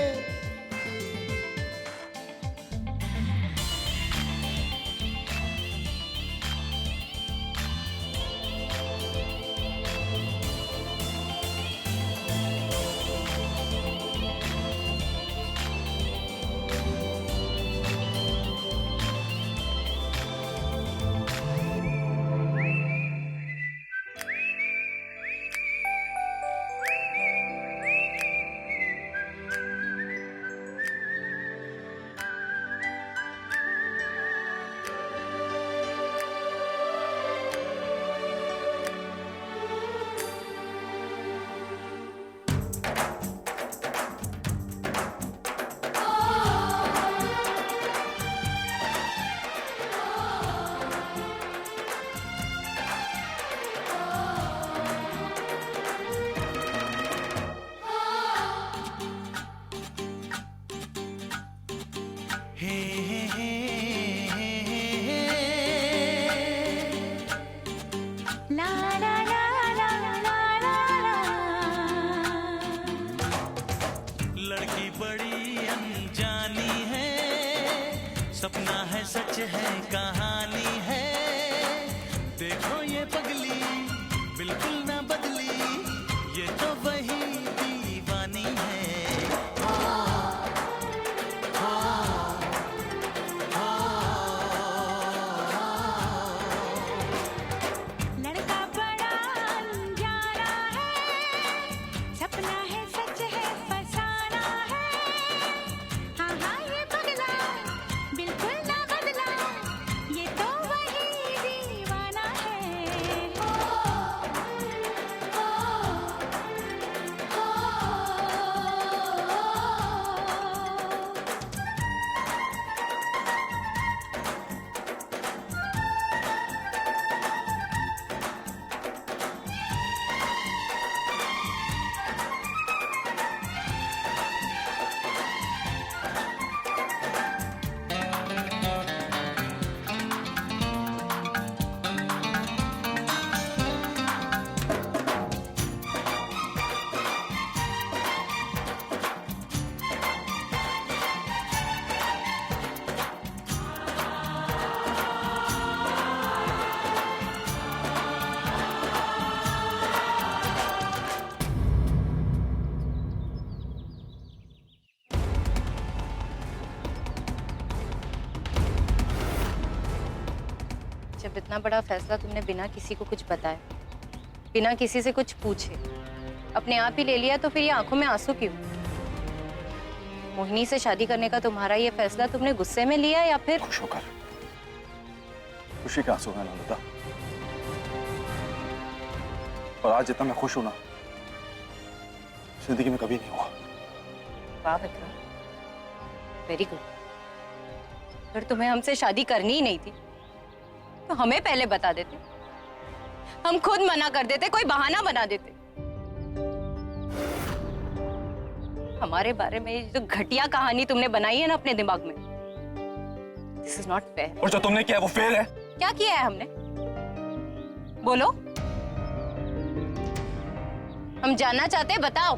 ला ला ला ला ला ला ला। लड़की बड़ी अनजानी है, सपना है सच है कहानी है। देखो ये पगली बिल्कुल ना बदली, ये तो वही दीवानी है। लड़का बड़ा अनजाना है, सपना है सच है फसाना है। हाँ हाँ ये पगला बिल्कुल ना बदला, ये तो वही दीवाना है। जब इतना बड़ा फैसला तुमने बिना किसी को कुछ बताए, बिना किसी से कुछ पूछे अपने आप ही ले लिया, तो फिर ये आंखों में आंसू क्यों? मोहिनी से शादी करने का तुम्हारा ये फैसला तुमने गुस्से में लिया या फिर खुश होकर? खुशी के आंसू हैं नंदिता। और आज जितना मैं खुश हूं ना, जिंदगी में कभी नहीं हुआ। वाह विक्रम, वेरी गुड। अगर तुम्हें हमसे शादी करनी ही नहीं थी तो हमें पहले बता देते, हम खुद मना कर देते, कोई बहाना बना देते। हमारे बारे में ये जो घटिया कहानी तुमने बनाई है ना अपने दिमाग में, दिस इज नॉट फेयर। और जो तुमने किया वो फेयर है? क्या किया है हमने? बोलो, हम जानना चाहते हैं, बताओ।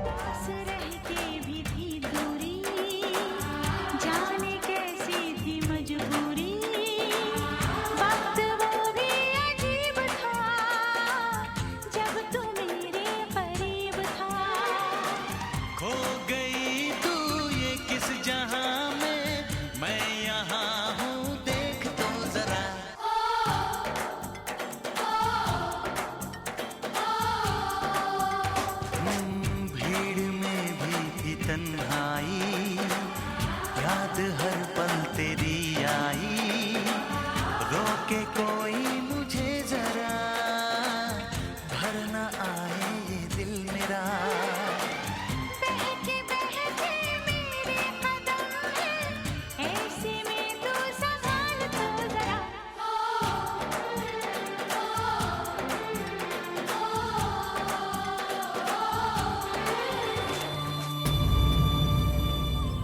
पास रह के भी थी दूरी, जाने कैसी थी मजबूरी। वक्त वो भी अजीब था, जब तू मेरे करीब था। खो गई तू ये किस जहां में, मैं यहाँ हूँ देख तो जरा। भीड़ में भी थी तन्हाई, याद हर पल तेरी आई। रोके कोई मुझे जरा, भर न आए ये दिल मेरा। बहके बहके मेरे कदम हैं, ऐसे में तू संभाल तो जरा।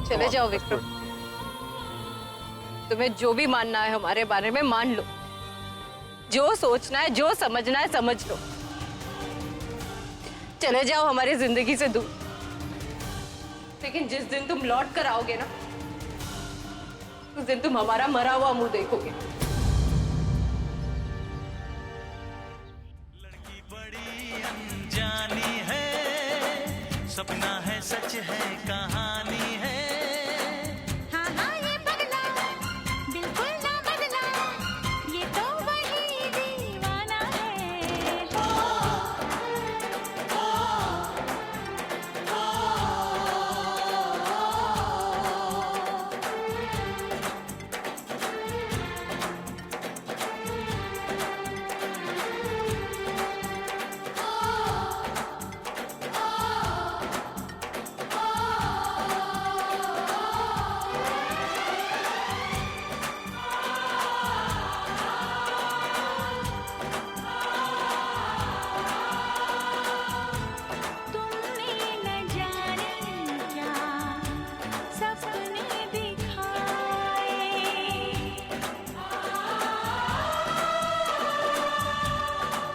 चले जाओ विक्रम, तुम्हें जो भी मानना है हमारे बारे में मान लो, जो सोचना है जो समझना है समझ लो। चले जाओ हमारी जिंदगी से दूर। लेकिन जिस दिन तुम लौट कर आओगे ना, उस दिन तुम हमारा मरा हुआ मुंह देखोगे। लड़की बड़ी अनजानी है, सपना है सच है कहानी है। हाँ हाँ ये पगला बिल्कुल ना बदला, ये तो वही दीवाना है।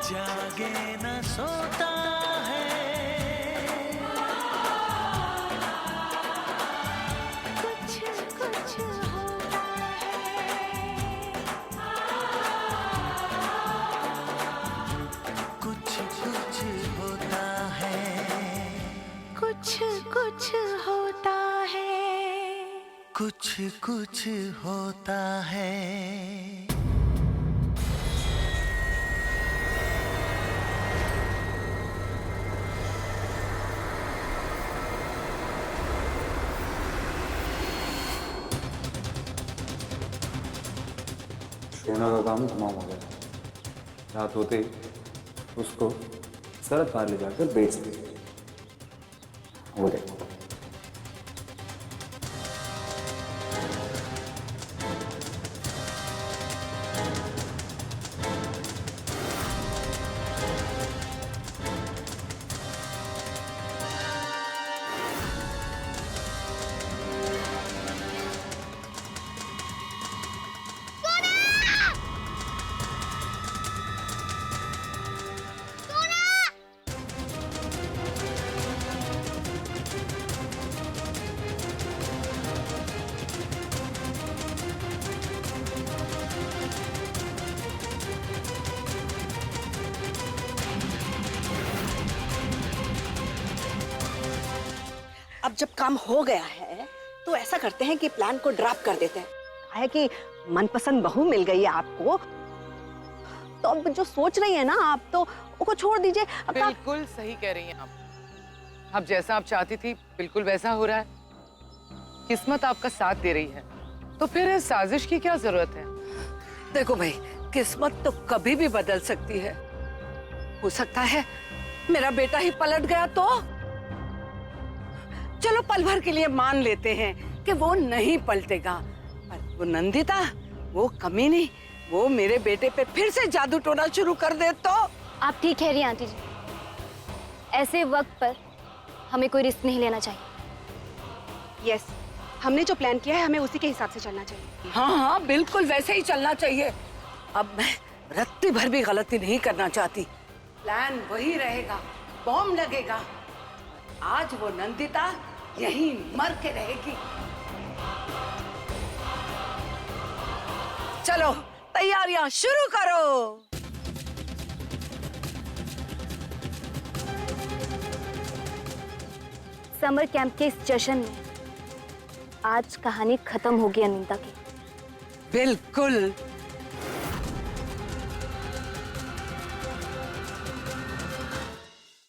जागे न सोता है, कुछ कुछ होता है, कुछ कुछ होता है, कुछ कुछ होता है, कुछ कुछ होता है। शोना का काम तमाम हो गया। रात होते ही उसको सरहद पार ले जाकर बेच दिया। वो देखो। अब जब काम हो गया है तो ऐसा करते हैं कि प्लान को ड्रॉप कर देते हैं। है कि मनपसंद बहू मिल गई है आपको, तो अब जो सोच रही है ना आप, तो उसको छोड़ दीजिए। बिल्कुल सही कह रही हैं आप। अब जैसा आप चाहती थी बिल्कुल वैसा हो रहा है। किस्मत आपका साथ दे रही है, तो फिर इस साजिश की क्या जरूरत है? देखो भाई, किस्मत तो कभी भी बदल सकती है। हो सकता है मेरा बेटा ही पलट गया तो चलो पल भर के लिए मान लेते हैं कि वो नहीं पलटेगा, पर वो नंदिता, वो कमीनी, वो मेरे बेटे पे फिर से जादू टोना शुरू कर दे तो। आप ठीक कह रही हैं आंटी जी, ऐसे वक्त पर हमें कोई रिस्क नहीं लेना चाहिए। यस, हमने जो प्लान किया है हमें उसी के हिसाब से चलना चाहिए। हाँ हाँ, बिल्कुल वैसे ही चलना चाहिए। अब मैं रत्ती भर भी गलती नहीं करना चाहती। प्लान वही रहेगा, बॉम्ब लगेगा। आज वो नंदिता यहीं मर के रहेगी। चलो तैयारियां शुरू करो। समर कैंप के इस जश्न में आज कहानी खत्म होगी अनिता की। बिल्कुल।